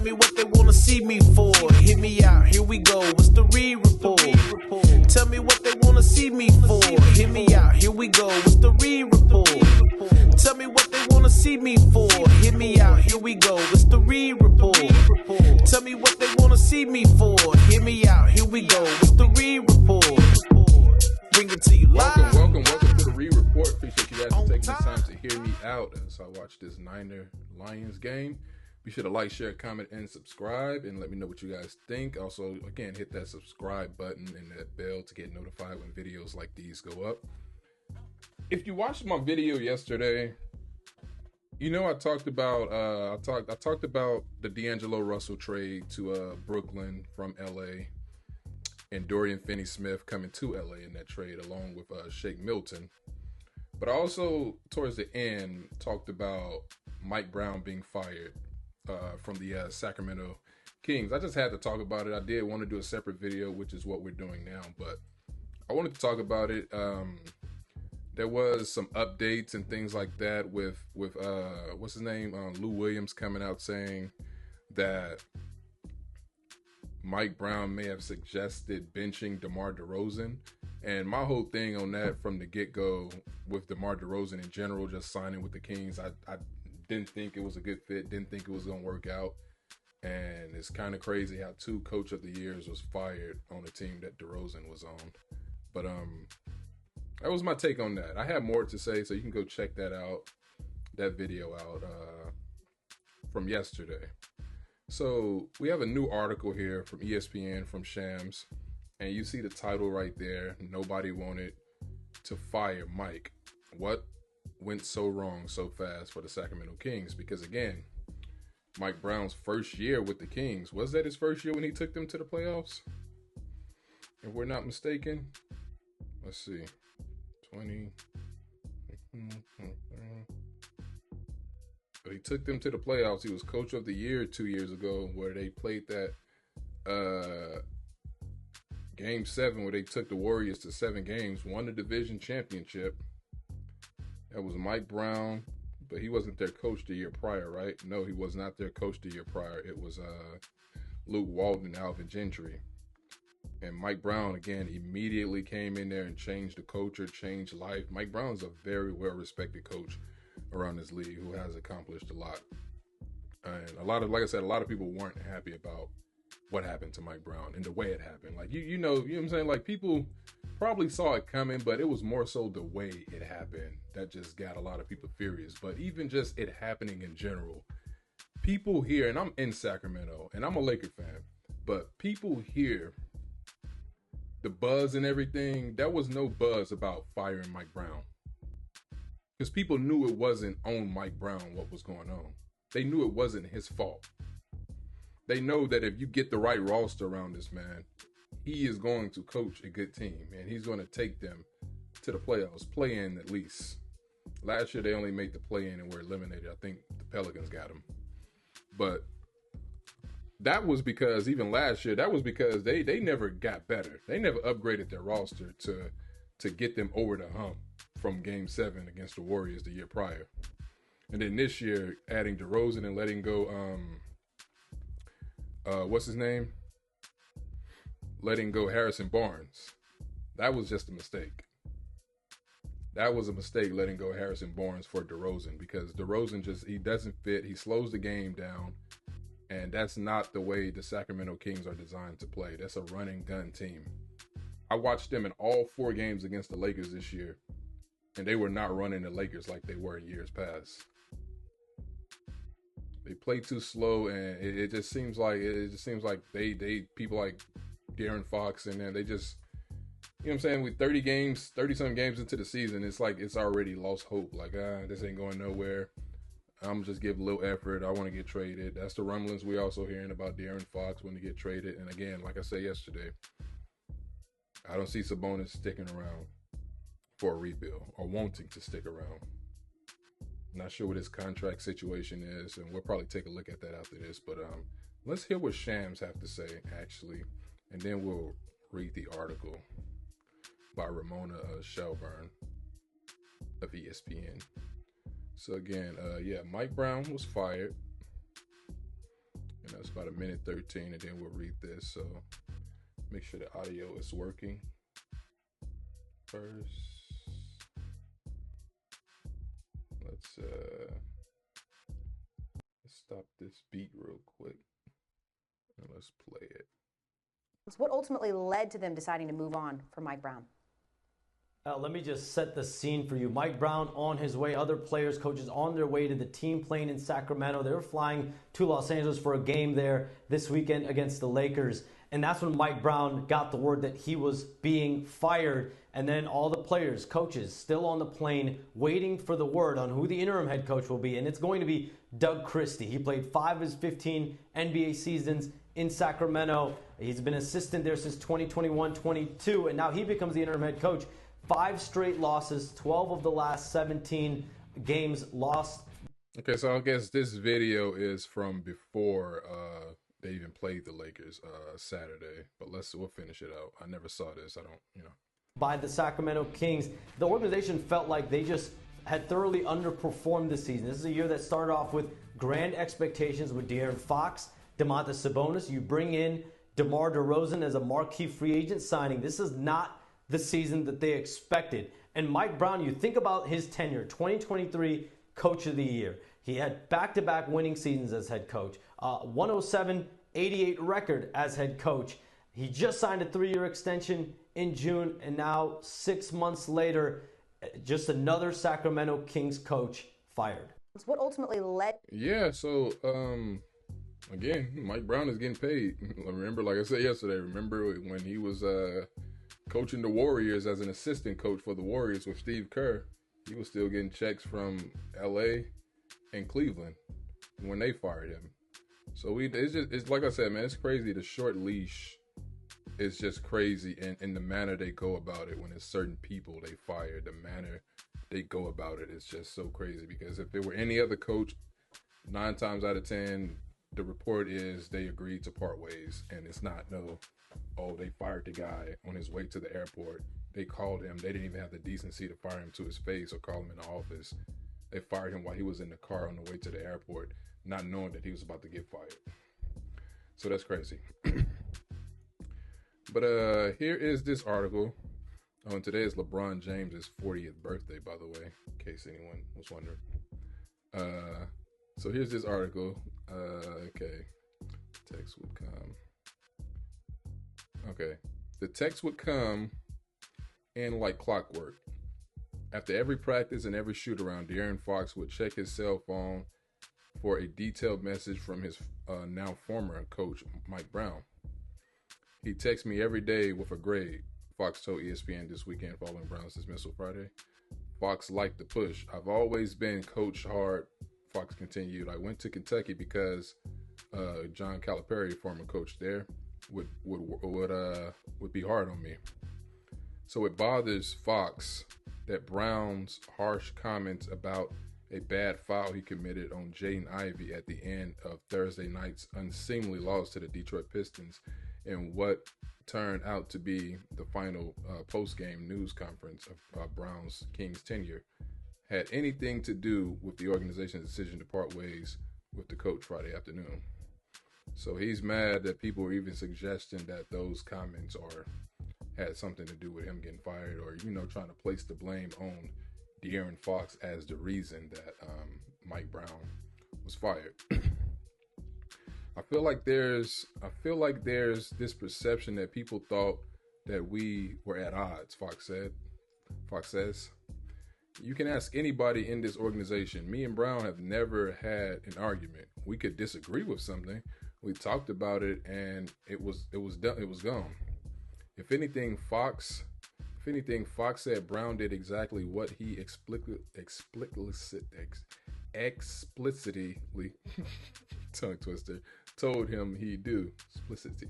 me what they wanna see me for. Hit me out, here we go. What's the re-report? Tell me what they wanna see me for. Hit me out, here we go. What's the re-report? Tell me what they wanna see me for. Hit me out, here we go. What's the re-report? Tell me what they wanna see me for. Hit me out, here we go. What's the re-report? Bring it to you live. Welcome to the re-report. Appreciate you guys for taking the time to hear me out as I watch this Niner-Lions game. Be sure to like, share, comment, and subscribe, and let me know what you guys think. Also, again, hit that subscribe button and that bell to get notified when videos like these go up. If you watched my video yesterday, you know I talked about the D'Angelo Russell trade to Brooklyn from LA, and Dorian Finney-Smith coming to LA in that trade along with Shake Milton. But I also, towards the end, talked about Mike Brown being fired from the Sacramento Kings. I just had to talk about it. I did want to do a separate video, which is what we're doing now, but I wanted to talk about it. There was some updates and things like that with what's his name, Lou Williams, coming out saying that Mike Brown may have suggested benching DeMar DeRozan. And my whole thing on that from the get-go with DeMar DeRozan in general, just signing with the Kings, I didn't think it was a good fit, didn't think it was going to work out. And it's kind of crazy how 2 Coach of the Years was fired on a team that DeRozan was on. But that was my take on that. I have more to say, so you can go check that video out from yesterday. So we have a new article here from ESPN from Shams, and you see the title right there. Nobody wanted to fire Mike. What went so wrong so fast for the Sacramento Kings? Because again, Mike Brown's first year with the Kings, was that his first year when he took them to the playoffs? If we're not mistaken. Let's see. 20. But he took them to the playoffs. He was Coach of the Year 2 years ago, where they played that Game 7, where they took the Warriors to 7 games, won the division championship. That was Mike Brown, but he wasn't their coach the year prior, right? No, he was not their coach the year prior. It was Luke Walton and Alvin Gentry. And Mike Brown, again, immediately came in there and changed the culture, changed life. Mike Brown's a very well-respected coach around this league who has accomplished a lot. And like I said, a lot of people weren't happy about what happened to Mike Brown and the way it happened. Like, you know what I'm saying? Like, people probably saw it coming, but it was more so the way it happened that just got a lot of people furious. But even just it happening in general, people here, and I'm in Sacramento, and I'm a Laker fan, but people here, the buzz and everything, there was no buzz about firing Mike Brown. Because people knew it wasn't on Mike Brown what was going on. They knew it wasn't his fault. They know that if you get the right roster around this man, he is going to coach a good team, and he's going to take them to the playoffs, play in at least. Last year, they only made the play in and were eliminated. I think the Pelicans got them. But that was because, even last year, that was because they never got better. They never upgraded their roster to get them over the hump from Game 7 against the Warriors the year prior. And then this year, adding DeRozan and letting go, what's his name? Letting go Harrison Barnes. That was just a mistake. That was a mistake, letting go Harrison Barnes for DeRozan, because DeRozan he doesn't fit. He slows the game down, and that's not the way the Sacramento Kings are designed to play. That's a run and gun team. I watched them in all 4 games against the Lakers this year, and they were not running the Lakers like they were in years past. They play too slow, and it just seems like they people like De'Aaron Fox, and then they just, you know what I'm saying, with 30-some games into the season, it's like it's already lost hope. Like, this ain't going nowhere. I'm just give a little effort. I want to get traded. That's the rumblings we also hearing about De'Aaron Fox when he get traded. And again, like I said yesterday, I don't see Sabonis sticking around for a rebuild or wanting to stick around. Not sure what his contract situation is, and we'll probably take a look at that after this. But let's hear what Shams have to say, actually, and then we'll read the article by Ramona Shelburne of ESPN. So again, Mike Brown was fired. And It's about 1:13, and then we'll read this. So make sure the audio is working first. Let's stop this beat real quick and let's play it. What ultimately led to them deciding to move on from Mike Brown? Let me just set the scene for you. Mike Brown on his way, other players, coaches on their way to the team plane in Sacramento. They were flying to Los Angeles for a game there this weekend against the Lakers. And that's when Mike Brown got the word that he was being fired. And then all the players, coaches, still on the plane waiting for the word on who the interim head coach will be. And it's going to be Doug Christie. He played 5 of his 15 NBA seasons in Sacramento. He's been assistant there since 2021-22, and now he becomes the interim head coach. 5 straight losses, 12 of the last 17 games lost. Okay, so I guess this video is from before they even played the Lakers Saturday, but we'll finish it out. I never saw this. I don't. By the Sacramento Kings. The organization felt like they just had thoroughly underperformed this season. This is a year that started off with grand expectations with De'Aaron Fox, Domantas Sabonis. You bring in DeMar DeRozan as a marquee free agent signing. This is not the season that they expected. And Mike Brown, you think about his tenure, 2023 Coach of the Year. He had back-to-back winning seasons as head coach, 107-88 record as head coach. He just signed a 3-year extension in June, and now 6 months later, just another Sacramento Kings coach fired. What ultimately led? Yeah, so again, Mike Brown is getting paid. Remember, like I said yesterday, remember when he was coaching the Warriors as an assistant coach for the Warriors with Steve Kerr, he was still getting checks from LA and Cleveland when they fired him. So it's like I said, man, it's crazy. The short leash is just crazy, and the manner they go about it when it's certain people they fire, the manner they go about it is just so crazy. Because if it were any other coach, 9 times out of 10, the report is they agreed to part ways, and it's not they fired the guy on his way to the airport. They called him. They didn't even have the decency to fire him to his face or call him in the office. They fired him while he was in the car on the way to the airport, not knowing that he was about to get fired. So that's crazy. But here is this article. Oh, and today is LeBron James' 40th birthday, by the way, in case anyone was wondering. So here's this article. Okay. Text would come. Okay. The text would come in like clockwork. After every practice and every shoot around, De'Aaron Fox would check his cell phone for a detailed message from his now former coach, Mike Brown. He texts me every day with a grade, Fox told ESPN this weekend following Brown's dismissal Friday. Fox liked the push. I've always been coach hard, Fox continued. I went to Kentucky because John Calipari, former coach there, would be hard on me. So it bothers Fox that Brown's harsh comments about a bad foul he committed on Jaden Ivey at the end of Thursday night's unseemly loss to the Detroit Pistons in what turned out to be the final post-game news conference of Brown's Kings tenure had anything to do with the organization's decision to part ways with the coach Friday afternoon. So he's mad that people are even suggesting that those comments had something to do with him getting fired, or trying to place the blame on De'Aaron Fox as the reason that Mike Brown was fired. I feel like there's this perception that people thought that we were at odds, Fox says. You can ask anybody in this organization. Me and Brown have never had an argument. We could disagree with something. We talked about it and it was done. It was gone. If anything, Fox said Brown did exactly what he explicitly tongue twister, told him he'd do, explicitly,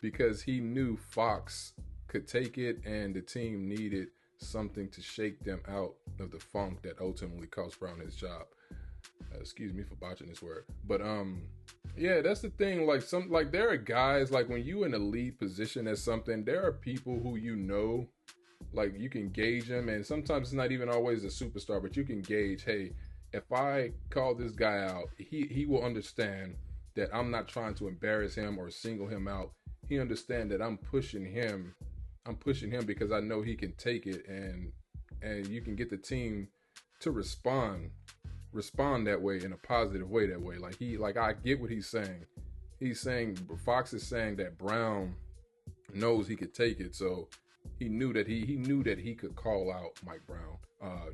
because he knew Fox could take it and the team needed something to shake them out of the funk that ultimately cost Brown his job. Excuse me for botching this word, but yeah, that's the thing. Like there are guys, like when you in a lead position at something, there are people who like you can gauge them, and sometimes it's not even always a superstar, but you can gauge, hey, if I call this guy out, he will understand that I'm not trying to embarrass him or single him out. He understands that I'm pushing him. I'm pushing him because I know he can take it, and you can get the team to respond that way, in a positive way that way. Like I get what he's saying. He's saying, Fox is saying that Brown knows he could take it, so he knew that he could call out Mike Brown,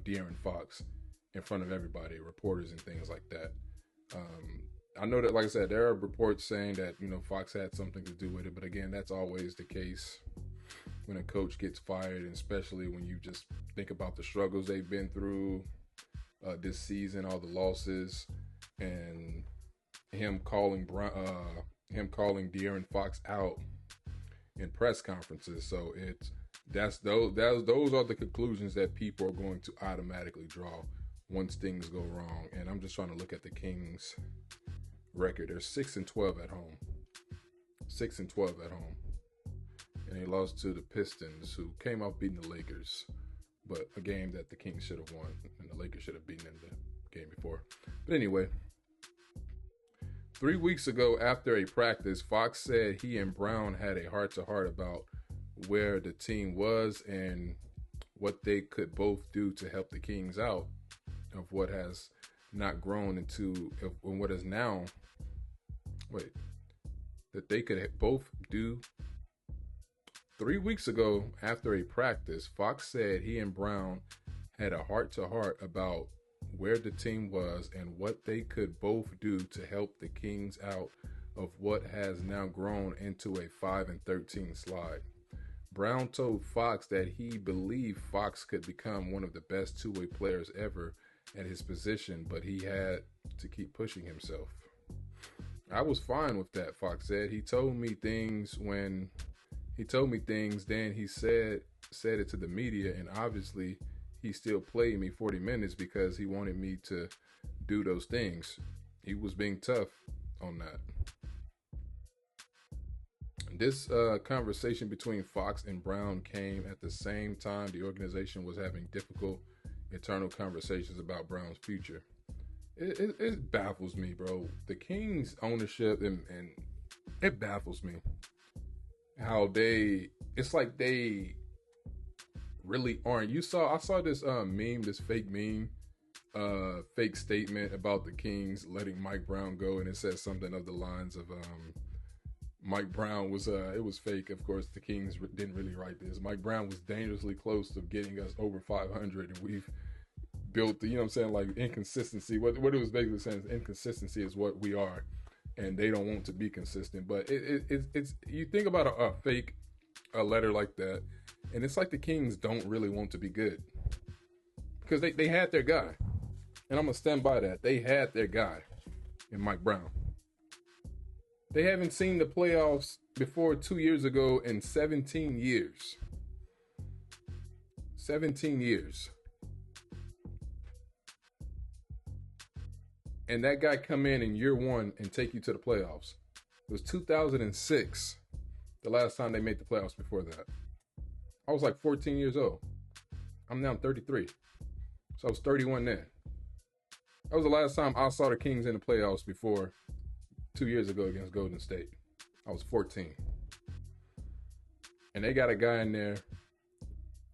De'Aaron Fox, in front of everybody, reporters and things like that. I know that, like I said, there are reports saying that, Fox had something to do with it, but again, that's always the case when a coach gets fired, and especially when you just think about the struggles they've been through this season, all the losses, and him calling De'Aaron Fox out in press conferences. So those are the conclusions that people are going to automatically draw once things go wrong. And I'm just trying to look at the Kings' record. They're 6-12 at home. 6-12 at home. And they lost to the Pistons, who came out beating the Lakers, but a game that the Kings should have won, and the Lakers should have beaten them the game before. But anyway, 3 weeks ago after a practice, Fox said he and Brown had a heart-to-heart about where the team was and what they could both do to help the Kings out of what has not grown into what is now, that they could both do. 3 weeks ago, after a practice, Fox said he and Brown had a heart-to-heart about where the team was and what they could both do to help the Kings out of what has now grown into a 5-13 slide. Brown told Fox that he believed Fox could become one of the best two-way players ever at his position, but he had to keep pushing himself. I was fine with that, Fox said. He told me things, then he said it to the media, and obviously he still played me 40 minutes because he wanted me to do those things. He was being tough on that. This conversation between Fox and Brown came at the same time the organization was having difficult internal conversations about Brown's future. It baffles me, bro. The Kings' ownership, and it baffles me how it's like they really aren't. I saw this meme, this fake meme, fake statement about the Kings letting Mike Brown go, and it says something of the lines of Mike Brown was it was fake, of course. The Kings didn't really write this. Mike Brown was dangerously close to getting us over 500, and we've built the, like inconsistency. What it was basically saying is inconsistency is what we are, and they don't want to be consistent. But it's you think about a fake letter like that, and it's like the Kings don't really want to be good because they had their guy, and I'm gonna stand by that. They had their guy in Mike Brown. They haven't seen the playoffs before 2 years ago in 17 years. 17 years. And that guy come in year one and take you to the playoffs. It was 2006, the last time they made the playoffs before that. I was like 14 years old. I'm now 33. So I was 31 then. That was the last time I saw the Kings in the playoffs before 2 years ago against Golden State. I was 14. And they got a guy in there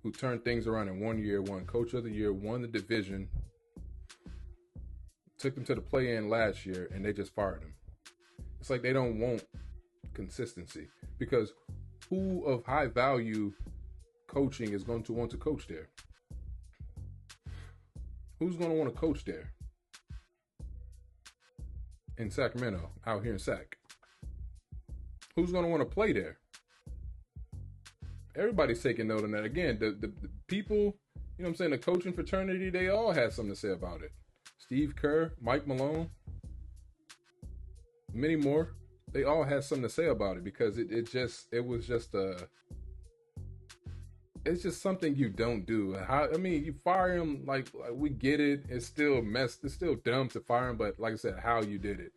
who turned things around in 1 year, won Coach of the Year, won the division, took them to the play-in last year, and they just fired him. It's like they don't want consistency, because who of high value coaching is going to want to coach there? Who's going to want to coach there? In Sacramento, out here in Sac. Who's going to want to play there? Everybody's taking note on that. Again, the people, the coaching fraternity, they all had something to say about it. Steve Kerr, Mike Malone, many more. They all had something to say about it because it's just something you don't do. You fire him, like we get it. It's still dumb to fire him, but like I said, how you did it.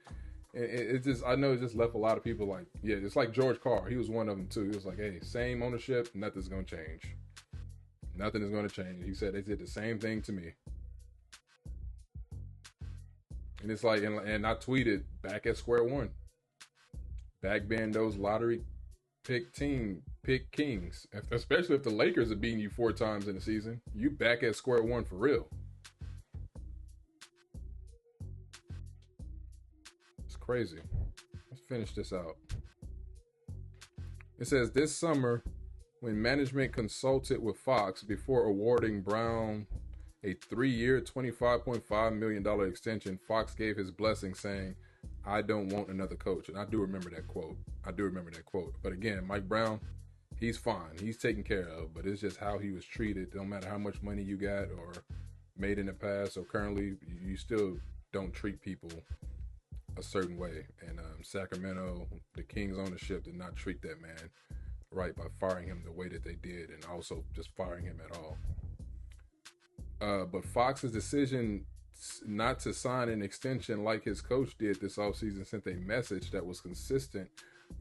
I know it just left a lot of people like, yeah, it's like George Carr. He was one of them too. He was like, hey, same ownership, nothing's going to change. Nothing is going to change. He said they did the same thing to me. And it's like, and I tweeted back at square one. Back being those lottery pick kings, especially if the Lakers are beating you 4 times in the season. You back at square one for real. It's crazy. Let's finish this out. It says this summer, when management consulted with Fox before awarding Brown a 3-year, $25.5 million extension, Fox gave his blessing saying, "I don't want another coach." And I do remember that quote. But again, Mike Brown, he's fine. He's taken care of. But it's just how he was treated. No matter how much money you got or made in the past or currently, you still don't treat people a certain way. And Sacramento, the Kings ownership did not treat that man right by firing him the way that they did, and also just firing him at all. But Fox's decision not to sign an extension like his coach did this offseason sent a message that was consistent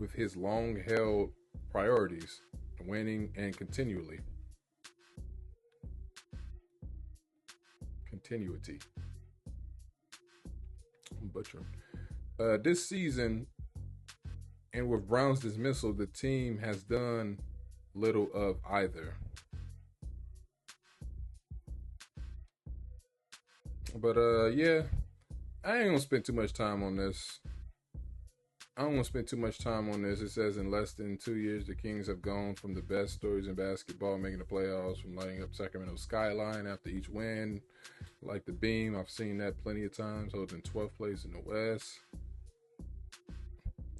with his long-held priorities, winning and continuity. Butcher. This season, and with Brown's dismissal, the team has done little of either. But yeah, I ain't gonna spend too much time on this. It says in less than 2 years, the Kings have gone from the best stories in basketball, making the playoffs, from lighting up Sacramento's skyline after each win, like the beam. I've seen that plenty of times, holding 12th place in the West.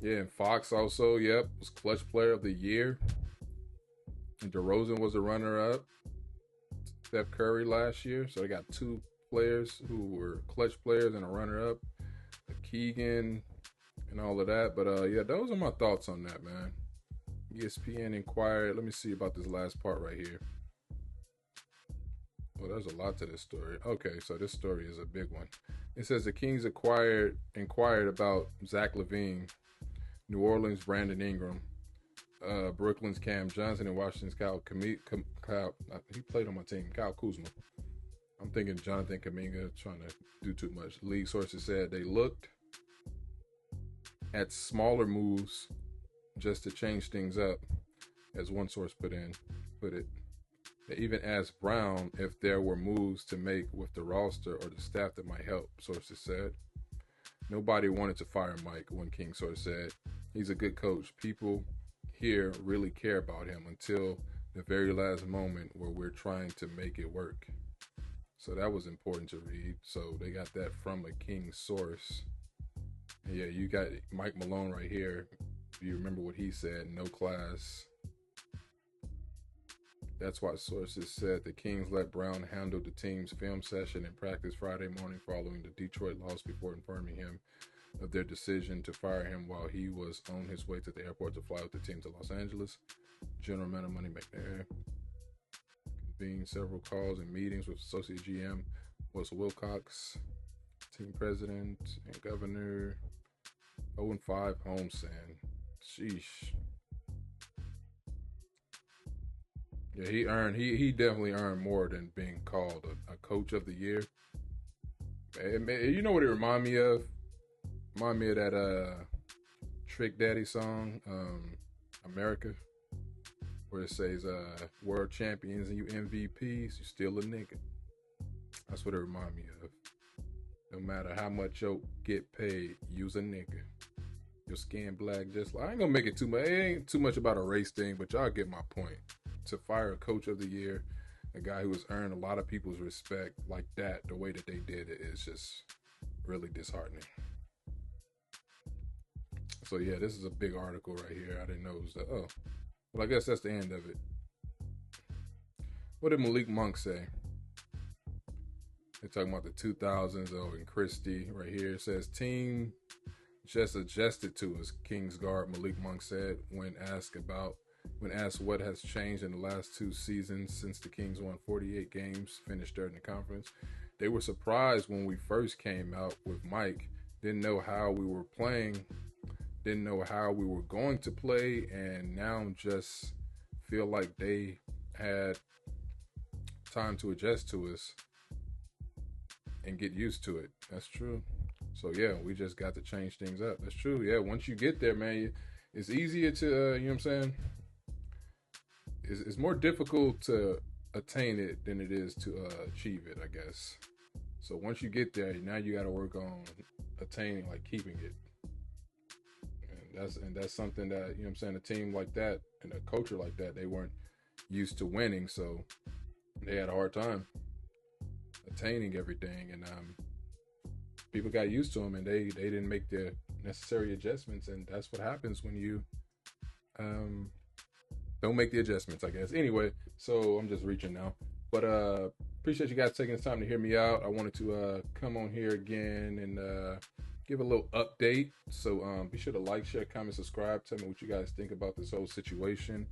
Yeah, and Fox also, was clutch player of the year. And DeRozan was a runner-up. Steph Curry last year. So they got 2 players who were clutch players and a runner-up. Keegan and all of that. But yeah, those are my thoughts on that, man. ESPN inquired. Let me see about this last part right here. Well, there's a lot to this story. Okay, so this story is a big one. It says the Kings inquired about Zach LaVine, New Orleans' Brandon Ingram, Brooklyn's Cam Johnson, and Washington's Kyle. He played on my team, Kyle Kuzma. I'm thinking Jonathan Kuminga trying to do too much. League sources said they looked at smaller moves just to change things up, as one source put it. They even asked Brown if there were moves to make with the roster or the staff that might help, sources said. Nobody wanted to fire Mike, one King source said. He's a good coach. People here really care about him until the very last moment where we're trying to make it work. So that was important to read. So they got that from a King source. And yeah, you got Mike Malone right here. If you remember what he said, no class. That's why sources said the Kings let Brown handle the team's film session and practice Friday morning following the Detroit loss before informing him of their decision to fire him while he was on his way to the airport to fly with the team to Los Angeles. General Manager Money McNair convened several calls and meetings with Associate GM Russell Wilcox, team president, and governor. 0-5 homestand. Sheesh. Yeah, he definitely earned more than being called a coach of the year. You know what it remind me of? Remind me of that Trick Daddy song, America, where it says world champions and you MVPs, you still a nigga. That's what it remind me of. No matter how much you get paid, you's a nigga. Your skin black just like, I ain't gonna make it too much. It ain't too much about a race thing, but y'all get my point. To fire a coach of the year, a guy who has earned a lot of people's respect like that, the way that they did it is just really disheartening. So yeah, this is a big article right here. I didn't know it was that. Oh, well, I guess that's the end of it. What did Malik Monk say? They're talking about the 2000s, and Christie right here. It says, team just adjusted to us, Kings guard Malik Monk said when asked what has changed in the last 2 seasons since the Kings won 48 games, finished third in the conference. They were surprised when we first came out with Mike, didn't know how we were playing, didn't know how we were going to play, and now just feel like they had time to adjust to us and get used to it. That's true. So, yeah, we just got to change things up. That's true. Yeah, once you get there, man, it's easier to, you know what I'm saying? It's more difficult to attain it than it is to achieve it, I guess. So once you get there, now you got to work on attaining, like keeping it. And that's something that, you know what I'm saying, a team like that and a culture like that, they weren't used to winning, so they had a hard time attaining everything, and people got used to them, and they didn't make the necessary adjustments, and that's what happens when you don't make the adjustments, I guess. Anyway, so I'm just reaching now, but appreciate you guys taking the time to hear me out. I wanted to come on here again and give a little update. So be sure to like, share, comment, subscribe. Tell me what you guys think about this whole situation.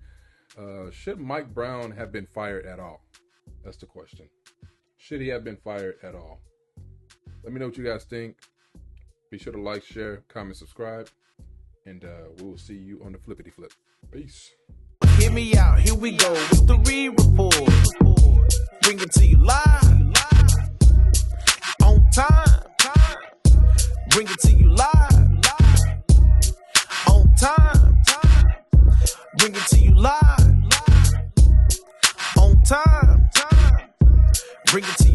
Should Mike Brown have been fired at all? That's the question. Should he have been fired at all? Let me know what you guys think. Be sure to like, share, comment, subscribe, and we will see you on the flippity flip. Peace. Hear me out, here we go with the re-report. Bring it to you live, on time. Bring it to you live, on time. Bring it to you live, on time. Bring it to